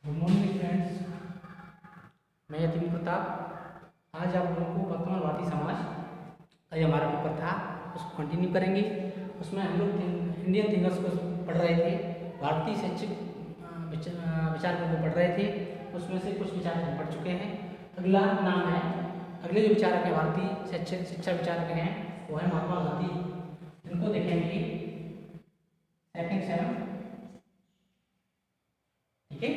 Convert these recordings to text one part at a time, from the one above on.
Good morning friends, मैं यतीन प्रताप। आज आप लोगों को वर्तमान भारतीय समाज का जो हमारा पेपर था उसको कंटिन्यू करेंगे। उसमें हम लोग इंडियन थिंकर्स को पढ़ रहे थे, भारतीय शैक्षिक विचारकों को पढ़ रहे थे। उसमें से कुछ विचार हम पढ़ चुके हैं। अगला नाम है, अगले जो विचारक हैं भारतीय शिक्षा विचारक हैं वो है महात्मा गांधी। इनको देखेंगे सेकंड सेवन, ठीक है।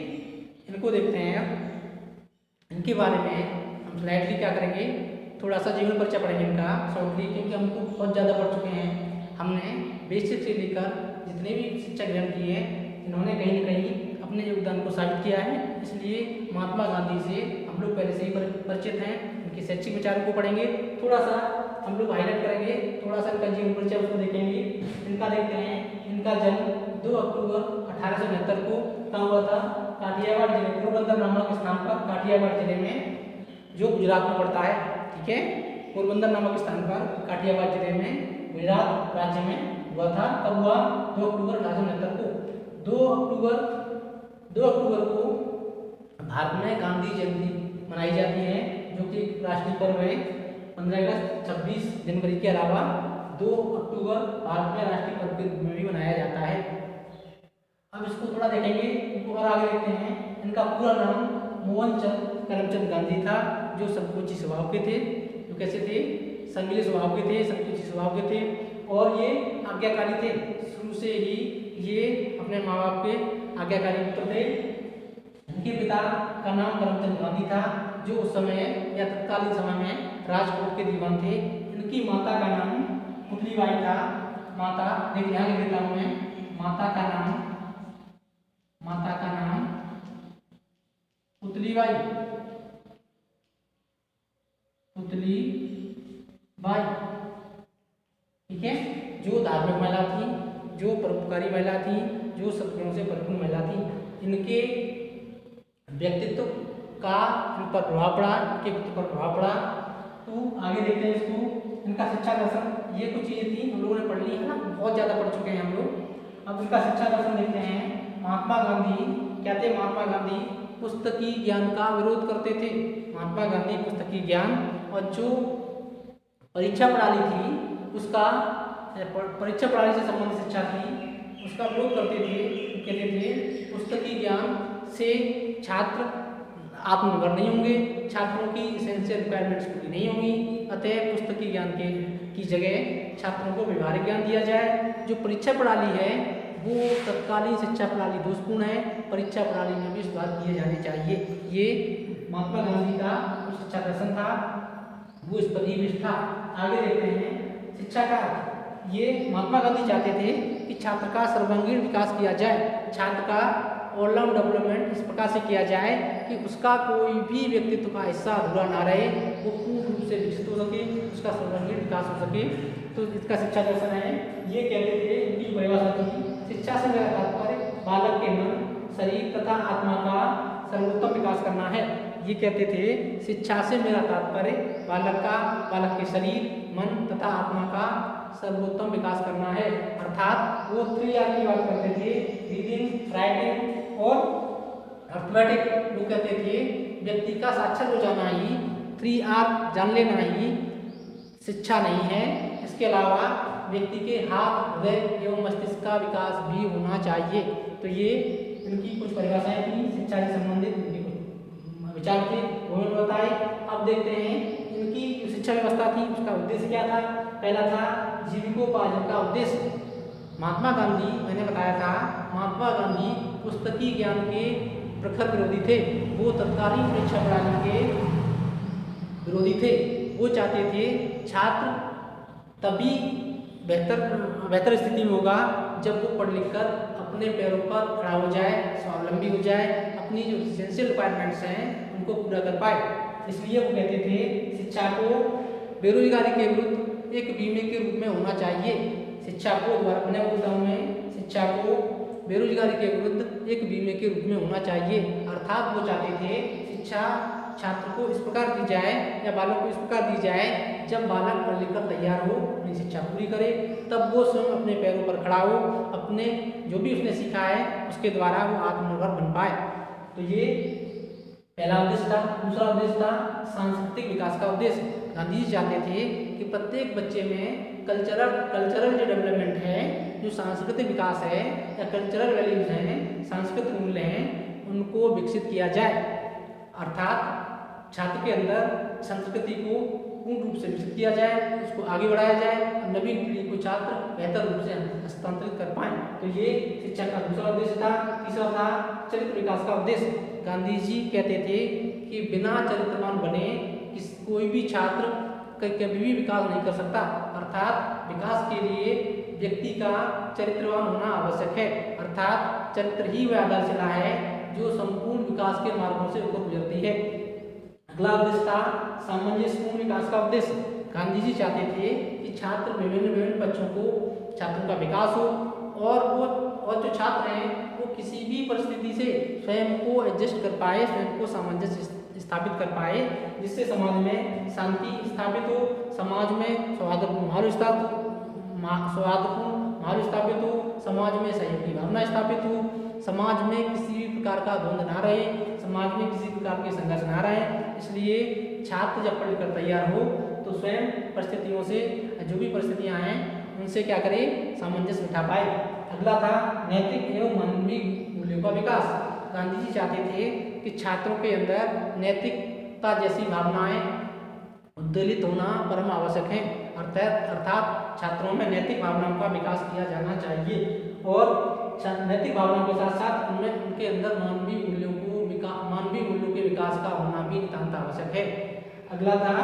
इनको देखते हैं। अब इनके बारे में हम स्लाइडली क्या करेंगे, थोड़ा सा जीवन परिचय पढ़ेंगे इनका शॉर्टली, क्योंकि हमको बहुत ज़्यादा पढ़ चुके हैं। हमने बेसिक से लेकर जितने भी शिक्षा ग्रहण किए हैं इन्होंने कहीं न कहीं अपने योगदान को साबित किया है। इसलिए महात्मा गांधी से हम लोग पहले से ही परिचित हैं। इनके शैक्षिक विचारों को पढ़ेंगे, थोड़ा सा हम लोग हाईलाइट करेंगे, थोड़ा सा इनका जीवन परिचय उसको देखेंगे। इनका देखते हैं, इनका जन्म 2 अक्टूबर 1869 को कहाँ हुआ था? काठियावाड़ जिले, पोरबंदर नामक स्थान पर, काठियावाड़ जिले में जो गुजरात में पड़ता है, ठीक है। पोरबंदर नामक स्थान पर काठियावाड़ जिले में गुजरात राज्य में हुआ था। कब हुआ? 2 अक्टूबर 1869 को। 2 अक्टूबर को भारत में गांधी जयंती मनाई जाती है, जो कि राष्ट्रीय पर्व है। 15 अगस्त, 26 जनवरी के अलावा 2 अक्टूबर भारत में राष्ट्रीय पर्व के रूप में भी मनाया जाता है। अब इसको थोड़ा देखेंगे, इनको और आगे देखते हैं। इनका पूरा नाम मोहनचंद करमचंद गांधी था, जो संकोची स्वभाव के थे। जो कैसे थे? संगीले स्वभाव के थे, संकोची स्वभाव के थे, और ये आज्ञाकारी थे। शुरू से ही ये अपने माँ बाप के आज्ञाकारी पुत्र थे। इनके पिता का नाम करमचंद गांधी था, जो उस समय या तत्कालीन समय में राजकोट के दीवान थे। इनकी माता का नाम पुतलीबाई था। माता देख ध्यान लिख देता हूँ मैं, माता का नाम पुतलीबाई, ठीक है। जो धार्मिक महिला थी, जो परोपकारी महिला थी, जो सद्गुणों से भरपूर महिला थी। इनके व्यक्तित्व का इन पर प्रभाव पड़ा, इनके व्यक्तित्व पर प्रभाव पड़ा। तो आगे देखते हैं इसको। इनका शिक्षा दर्शन, ये कुछ चीजें थी हम लोगों ने पढ़ ली है ना, बहुत ज्यादा पढ़ चुके हैं हम लोग। अब इनका शिक्षा दर्शन देखते हैं। महात्मा गांधी क्या थे? महात्मा गांधी पुस्तकीय ज्ञान का विरोध करते थे। महात्मा गांधी पुस्तकीय ज्ञान और जो परीक्षा प्रणाली थी उसका, परीक्षा प्रणाली से संबंधित शिक्षा थी, उसका विरोध करते थे। कहते थे पुस्तकीय ज्ञान से छात्र आत्मनिर्भर नहीं होंगे, छात्रों की एसेंशियल रिक्वायरमेंट्स पूरी नहीं होंगी। अतः पुस्तकीय ज्ञान की जगह छात्रों को व्यवहारिक ज्ञान दिया जाए। जो परीक्षा प्रणाली है वो तत्कालीन शिक्षा प्रणाली दोषपूर्ण है, परीक्षा प्रणाली में भी सुधार किए जाने चाहिए। ये महात्मा गांधी का जो शिक्षा दर्शन था वो इस पर ही बेस्ड था। आगे देखते हैं शिक्षा का। ये महात्मा गांधी चाहते थे कि छात्र का सर्वांगीण विकास किया जाए, छात्र का ऑलराउंड डेवलपमेंट इस प्रकार से किया जाए कि उसका कोई भी व्यक्तित्व का हिस्सा अधूरा ना रहे, वो पूर्ण रूप से विकसित हो सके, उसका सर्वांगीण विकास हो सके। तो इसका शिक्षा दर्शन है। ये कहते थे, इनकी परिभाषा थी, शिक्षा से मेरा तात्पर्य बालक के मन, शरीर तथा आत्मा का सर्वोत्तम विकास करना है। ये कहते थे शिक्षा से मेरा तात्पर्य बालक के शरीर, मन तथा आत्मा का सर्वोत्तम विकास करना है। अर्थात वो 3R की बात करते थे, रीडिंग, राइटिंग और अर्थमेटिक। वो कहते थे व्यक्ति का साक्षर हो जाना ही, 3R जान लेना ही शिक्षा नहीं है। इसके अलावा व्यक्ति के हाथ, हृदय एवं मस्तिष्क का विकास भी होना चाहिए। तो ये इनकी कुछ परिभाषाएं थी शिक्षा से संबंधित, इनकी कुछ विचार थे वो मैंने बताए। अब देखते हैं इनकी जो शिक्षा व्यवस्था थी उसका उद्देश्य क्या था। पहला था जीविकोपार्जन का उद्देश्य। महात्मा गांधी, मैंने बताया था, महात्मा गांधी पुस्तकीय ज्ञान के प्रखर विरोधी थे। वो तत्कालीन परीक्षा प्रणाली के विरोधी थे। वो चाहते थे छात्र तभी बेहतर स्थिति में होगा जब वो पढ़ लिख कर अपने पैरों पर खड़ा हो जाए, स्वावलंबी हो जाए, अपनी जो एसेंशियल रिक्वायरमेंट्स हैं उनको पूरा कर पाए। इसलिए वो कहते थे शिक्षा को बेरोजगारी के विरुद्ध एक बीमे के रूप में होना चाहिए। शिक्षा को, दोबारा अपने बोलता हूँ मैं, शिक्षा को बेरोजगारी के विरुद्ध एक बीमे के रूप में होना चाहिए। अर्थात वो चाहते थे शिक्षा छात्र को इस प्रकार दी जाए या बालक को इस प्रकार दी जाए, जब बालक पढ़ लिख कर तैयार हो, अपनी शिक्षा पूरी करे, तब वो स्वयं अपने पैरों पर खड़ा हो, अपने जो भी उसने सीखा है उसके द्वारा वो आत्मनिर्भर बन पाए। तो ये पहला उद्देश्य था। दूसरा उद्देश्य था सांस्कृतिक विकास का उद्देश्य। गांधी जी चाहते थे कि प्रत्येक बच्चे में कल्चरल जो डेवलपमेंट है, जो सांस्कृतिक विकास है या कल्चरल वैल्यूज हैं, सांस्कृतिक मूल्य हैं, उनको विकसित किया जाए। अर्थात छात्र के अंदर संस्कृति को पूर्ण रूप से विकसित किया जाए, उसको आगे बढ़ाया जाए और नवीन पीढ़ी को छात्र बेहतर रूप से हस्तांतरित कर पाएं। तो ये शिक्षा का दूसरा उद्देश्य था। तीसरा था चरित्र विकास का उद्देश्य। गांधी जी कहते थे कि बिना चरित्रवान बने कोई भी छात्र कभी भी विकास नहीं कर सकता। अर्थात विकास के लिए व्यक्ति का चरित्रवान होना आवश्यक है। अर्थात चरित्र ही वह आधारशिला है जो संपूर्ण विकास के मार्गों से होकर गुजरती है। अगला उद्देश्य था सामंजस्यपूर्ण विकास का उद्देश्य। गांधी जी चाहते थे कि छात्र विभिन्न बच्चों को छात्रों का विकास हो और जो छात्र हैं वो किसी भी परिस्थिति से स्वयं को एडजस्ट कर पाए, स्वयं को सामंजस्य स्थापित कर पाए, जिससे समाज में शांति स्थापित हो, समाज में सौहार्दपूर्ण माहौल स्थापित हो, समाज में सहयोग की भावना स्थापित हो, समाज में किसी भी प्रकार का द्वंद्व ना रहे, समाज में किसी प्रकार के संघर्ष ना रहे। इसलिए छात्र जब पढ़कर तैयार हो तो स्वयं परिस्थितियों से, जो भी परिस्थितियां हैं उनसे क्या करे, सामंजस्य बिठा पाए। अगला था नैतिक एवं मानवीय मूल्यों का विकास। गांधी जी चाहते थे कि छात्रों के अंदर नैतिकता जैसी भावनाएं उद्दोलित होना परम आवश्यक है। अर्थात छात्रों में नैतिक भावनाओं का विकास किया जाना चाहिए और नैतिक भावनाओं के साथ साथ उनमें उनके अंदर मानवीय मूल्यों के विकास का होना भी नितांत आवश्यक है। अगला था,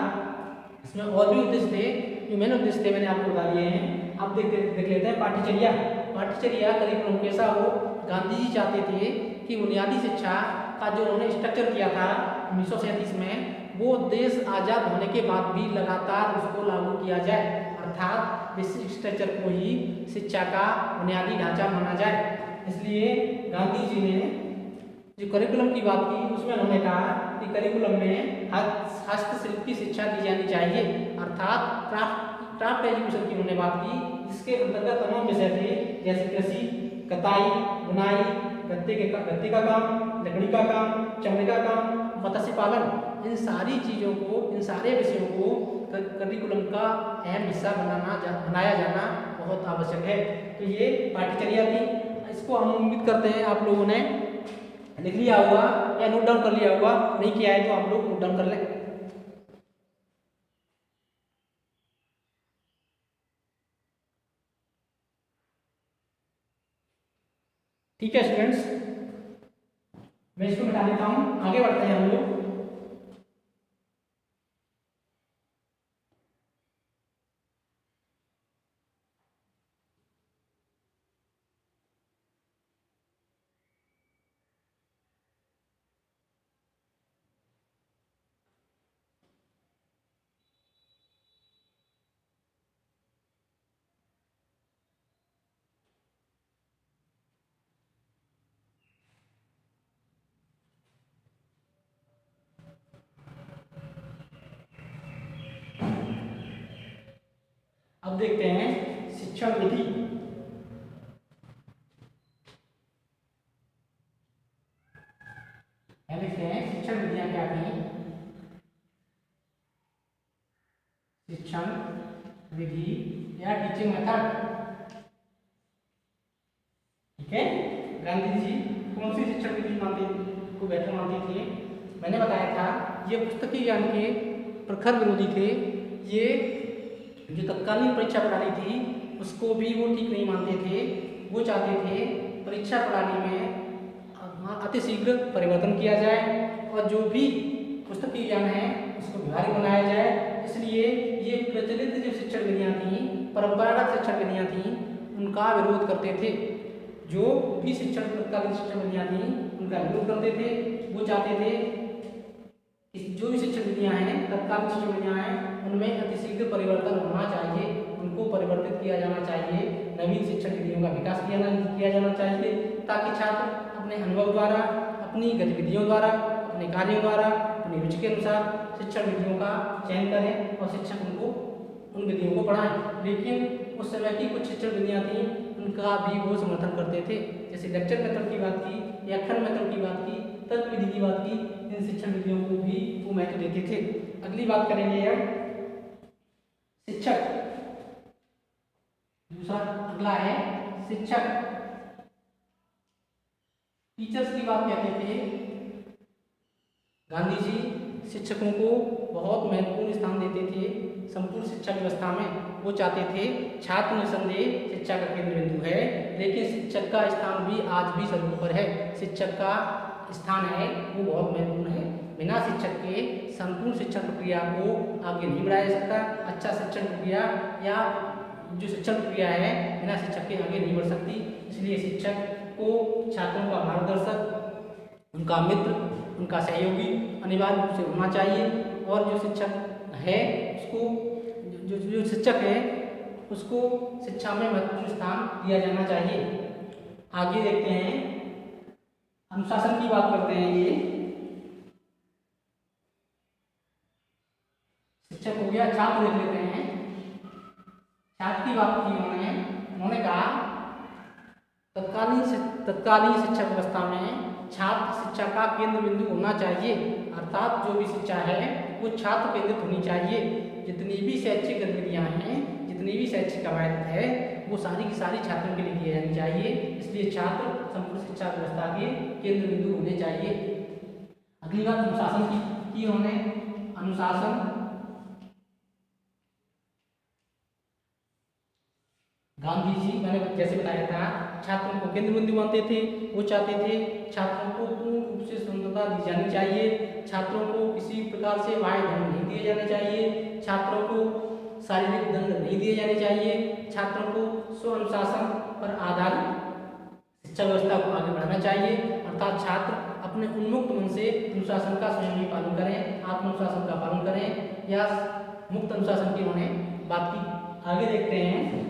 इसमें और भी उद्देश्य थे, जो मैंने उद्देश्य थे मैंने आपको बता दिए हैं। अब देख लेते हैं पाठ्यचर्या करिकुलम कैसा हो। गांधी जी चाहते थे कि बुनियादी शिक्षा का जो उन्होंने स्ट्रक्चर किया था 1937 में, वो देश आज़ाद होने के बाद भी लगातार उसको लागू किया जाए। अर्थात बेसिक स्ट्रक्चर को ही शिक्षा का बुनियादी ढांचा माना जाए। इसलिए गांधी जी ने जो करिकुलम की बात की उसमें उन्होंने कहा कि करिकुलम में हस्तशिल्प की शिक्षा दी जानी चाहिए। अर्थात क्राफ्ट एजुकेशन की उन्होंने बात की, जिसके अंतर्गत तमाम विषय थे, जैसे कृषि, कताई, बुनाई, गत्ते का काम, लकड़ी का काम, चमड़े का काम, मत्स्य पालन, इन सारी चीज़ों को, इन सारे विषयों को करिकुलम का अहम हिस्सा बनाया जाना बहुत आवश्यक है। तो ये पाठ्यचर्या थी। इसको हम उम्मीद करते हैं आप लोगों ने लिख लिया होगा या नोट डाउन कर लिया होगा। नहीं किया है तो आप लोग नोट डाउन कर लें। ठीक है स्टूडेंट्स, मैं इसको मिटा देता हूँ, आगे बढ़ते हैं हम लोग। अब देखते हैं शिक्षण विधि। देखते हैं शिक्षण विधियां क्या थी। शिक्षण विधि या टीचिंग मेथड, ठीक है। गांधी जी कौन सी शिक्षण विधि को बेहतर मानते थे? मैंने बताया था ये पुस्तकीय ज्ञान के प्रखर विरोधी थे। ये जो तत्कालीन परीक्षा प्रणाली थी उसको भी वो ठीक नहीं मानते थे। वो चाहते थे परीक्षा प्रणाली में अतिशीघ्र परिवर्तन किया जाए और जो भी पुस्तकीय ज्ञान है उसको व्यवहारिक बनाया जाए। इसलिए ये प्रचलित जो शिक्षण विधियाँ थीं, परंपरागत शिक्षण विधियाँ थीं, उनका विरोध करते थे। जो भी तत्कालीन शिक्षण विधियाँ थीं उनका विरोध करते थे। वो चाहते थे जो भी शिक्षण विधियाँ हैं, तत्कालीन शिक्षण विधियाँ हैं, उनमें अतिशीघ्र परिवर्तन होना चाहिए, उनको परिवर्तित किया जाना चाहिए, नवीन शिक्षण विधियों का विकास किया जाना चाहिए, ताकि छात्र अपने अनुभव द्वारा, अपनी गतिविधियों द्वारा, अपने कार्यों द्वारा, अपनी रुचि के अनुसार शिक्षण विधियों का चयन करें और शिक्षक उनको उन विधियों को पढ़ाएं। लेकिन उस समय की कुछ शिक्षण विधियाँ थीं उनका भी वो समर्थन करते थे। जैसे लेक्चर मेथड की बात की, व्याख्यान मेथड की बात की, तर्क विधि की बात की, इन शिक्षण विधियों को भी वो महत्व देते थे। अगली बात करेंगे अब शिक्षक। दूसरा अगला है शिक्षक। टीचर्स की बात कहते थे। गांधी जी शिक्षकों को बहुत महत्वपूर्ण स्थान देते थे संपूर्ण शिक्षा व्यवस्था में। वो चाहते थे छात्र निसंदेह शिक्षा का केंद्र बिंदु है, लेकिन शिक्षक का स्थान भी आज भी सर्वोपरि है। शिक्षक का स्थान है वो बहुत महत्वपूर्ण है। बिना शिक्षक के संपूर्ण शिक्षण प्रक्रिया को आगे नहीं बढ़ाया जा सकता। अच्छा शिक्षण प्रक्रिया या जो शिक्षण प्रक्रिया है बिना शिक्षक के आगे नहीं बढ़ सकती। इसलिए शिक्षक को छात्रों का मार्गदर्शक, उनका मित्र, उनका सहयोगी अनिवार्य रूप से होना चाहिए। और जो शिक्षक है उसको जो शिक्षक है उसको शिक्षा में महत्वपूर्ण स्थान दिया जाना चाहिए। आगे देखते हैं अनुशासन की बात करते हैं। ये शिक्षक हो गया, छात्र देख लेते हैं। छात्र की बात की उन्होंने कहा तत्कालीन शिक्षा व्यवस्था में छात्र शिक्षा का केंद्र बिंदु होना चाहिए, अर्थात जो भी शिक्षा है वो छात्र केंद्रित होनी चाहिए। जितनी भी शैक्षिक गतिविधियाँ हैं, जितनी भी शैक्षिक कवायद है वो सारी की सारी छात्रों के लिए की जानी चाहिए। इसलिए छात्र संपूर्ण शिक्षा व्यवस्था के केंद्र बिंदु होने चाहिए। अगली बात अनुशासन की उन्होंने। अनुशासन गांधी जी मैंने जैसे बताया था छात्रों को केंद्र बिंदु मानते थे। वो चाहते थे छात्रों को पूर्ण रूप से स्वतंत्रता दी जानी चाहिए। छात्रों को किसी प्रकार से बाह्य दंड नहीं दिए जाने चाहिए। छात्रों को शारीरिक दंड नहीं दिए जाने चाहिए। छात्रों को स्व अनुशासन पर आधारित शिक्षा व्यवस्था को आगे बढ़ाना चाहिए, अर्थात छात्र अपने उन्मुक्त मन से अनुशासन का स्वयं ही पालन करें, आत्मानुशासन का पालन करें या मुक्त अनुशासन की उन्होंने बात की। आगे देखते हैं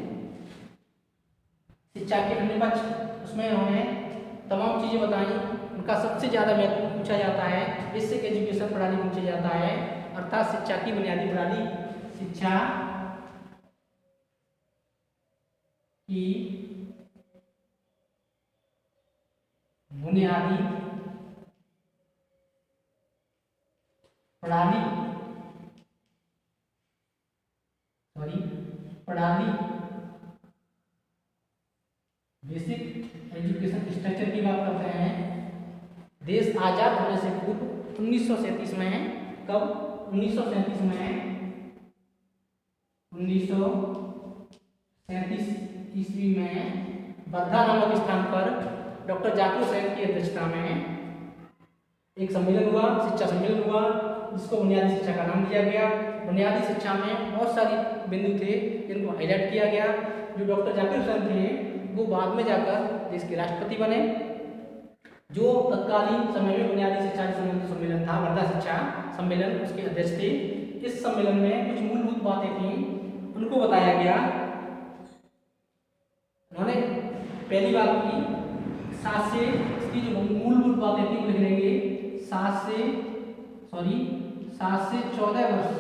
शिक्षा के अन्य पक्ष। उसमें उन्होंने तमाम चीज़ें बताई। उनका सबसे ज़्यादा महत्वपूर्ण पूछा जाता है बेसिक एजुकेशन प्रणाली पूछा जाता है, अर्थात शिक्षा की बुनियादी प्रणाली। शिक्षा की बुनियादी प्रणाली बेसिक एजुकेशन स्ट्रक्चर की बात करते हैं। देश आजाद होने से पूर्व 1937 में, कब 1937 में 1937 ईस्वी में वर्धा नामक स्थान पर डॉक्टर जाकिर हुसैन की अध्यक्षता में एक सम्मेलन हुआ, शिक्षा सम्मेलन हुआ, जिसको बुनियादी शिक्षा का नाम दिया गया। बुनियादी शिक्षा में बहुत सारी बिंदु थे जिनको हाईलाइट किया गया। जो डॉक्टर जाकिर हुसैन थे वो बाद में जाकर देश के राष्ट्रपति बने। जो तत्कालीन समय में बुनियादी शिक्षा के संबंधित सम्मेलन था, वर्धा शिक्षा सम्मेलन, उसके अध्यक्ष थे। इस सम्मेलन में कुछ मूलभूत बातें थी, उनको बताया गया। उन्होंने पहली बात की 7 से, इसकी जो मूलभूत बातें थी लिख लेंगे। 7 से 14 वर्ष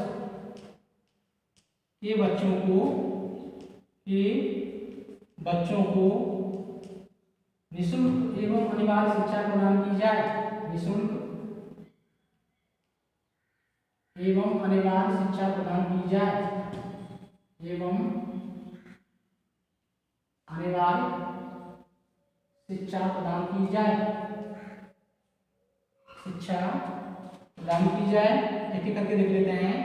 के बच्चों को निःशुल्क एवं अनिवार्य शिक्षा प्रदान की जाए। निःशुल्क एवं अनिवार्य शिक्षा प्रदान की जाए। एवं अनिवार्य शिक्षा प्रदान की जाए। शिक्षा प्रदान की जाए। एक एक करके देख लेते हैं।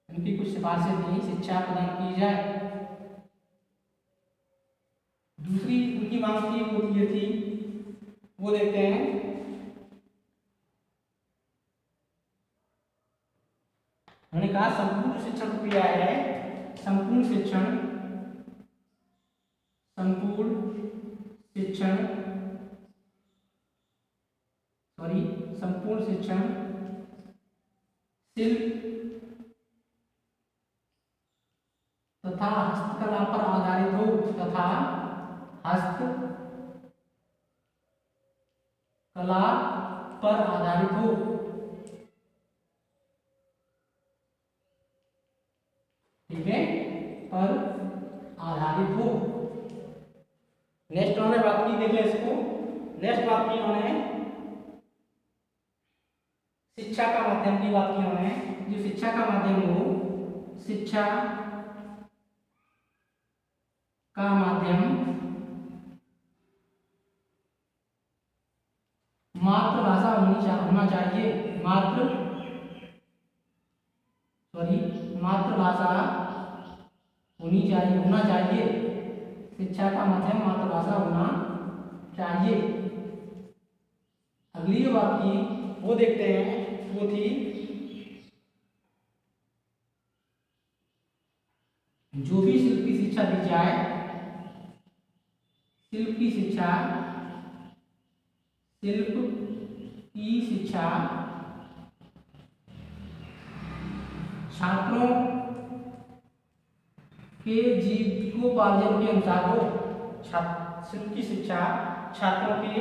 उनकी कुछ सिफारिशें थी, शिक्षा प्रदान की जाए। दूसरी उनकी मांग थी वो ये थी, वो देखते हैं। उन्होंने कहा संपूर्ण शिक्षण प्रक्रिया है, संपूर्ण शिक्षण शिल्प तथा हस्तकला पर आधारित हो। ठीक है, पर आधारित हो। नेक्स्ट उन्होंने बात की, देख ले इसको। नेक्स्ट बात की उन्होंने शिक्षा का माध्यम की बात की हमने, जो शिक्षा का माध्यम हो, शिक्षा का माध्यम मातृभाषा होना चाहिए, मातृभाषा होना चाहिए। शिक्षा का माध्यम मातृभाषा होना चाहिए। अगली जो बात की वो देखते हैं, वो थी जो भी शिल्प की शिक्षा दी जाए, शिल्प की शिक्षा छात्रों के जीविकोपार्जन के अनुसार हो। शिल्प की शिक्षा छात्रों के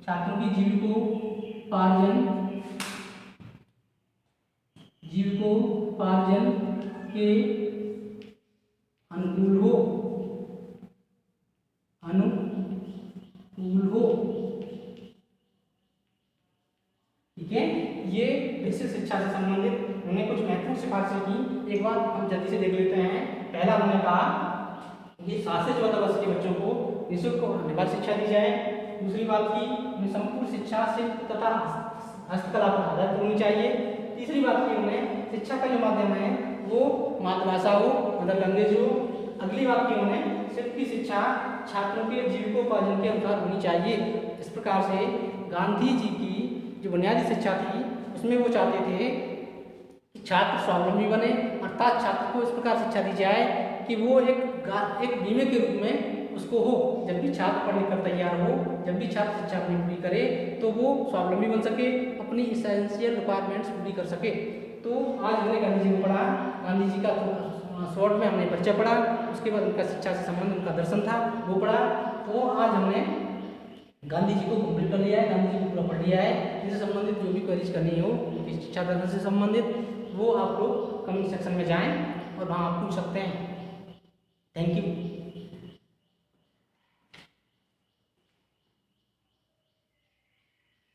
छात्रों की जीविकोपार्जन के अनुकूल हो। ठीक है, ये बेसिक शिक्षा से संबंधित हमने कुछ महत्वपूर्ण सिफारिशें की। एक बार हम जल्दी से देख लेते हैं। पहला हमने कहा कि 7 से 14 वर्ष के बच्चों को निःशुल्क और अनिवार्य शिक्षा दी जाए। दूसरी बात की संपूर्ण शिक्षा शिल्प तथा हस्तकला पर आधारित होनी चाहिए। तीसरी बात की हमने शिक्षा का जो माध्यम है वो मातृभाषा हो, मदर लैंग्वेज हो। अगली बात की हमने शिल्प की शिक्षा छात्रों के जीविकोपार्जन के अनुसार होनी चाहिए। इस प्रकार से गांधी जी की जो बुनियादी शिक्षा थी उसमें वो चाहते थे कि छात्र स्वावलंबी बने, अर्थात छात्र को इस प्रकार शिक्षा दी जाए कि वो एक बीमे के रूप में उसको हो। जब भी छात्र पढ़ लिख कर तैयार हो, जब भी छात्र शिक्षा अपनी पूरी करे तो वो स्वावलंबी बन सके, अपनी इसेंशियल रिक्वायरमेंट्स पूरी कर सके। तो आज हमने गांधी जी को पढ़ा, गांधी जी का शॉर्ट में हमने परिचय पढ़ा, उसके बाद उनका शिक्षा से संबंध, उनका दर्शन था वो पढ़ा। तो आज हमने गांधी जी को कंप्लीट कर लिया है, गांधी जी को पूरा पढ़ लिया है। इससे संबंधित जो भी क्वेरीज करनी हो शिक्षा दर्शन से संबंधित, वो आप लोग कमेंट सेक्शन में जाएं और वहाँ आप पूछ सकते हैं। Thank you.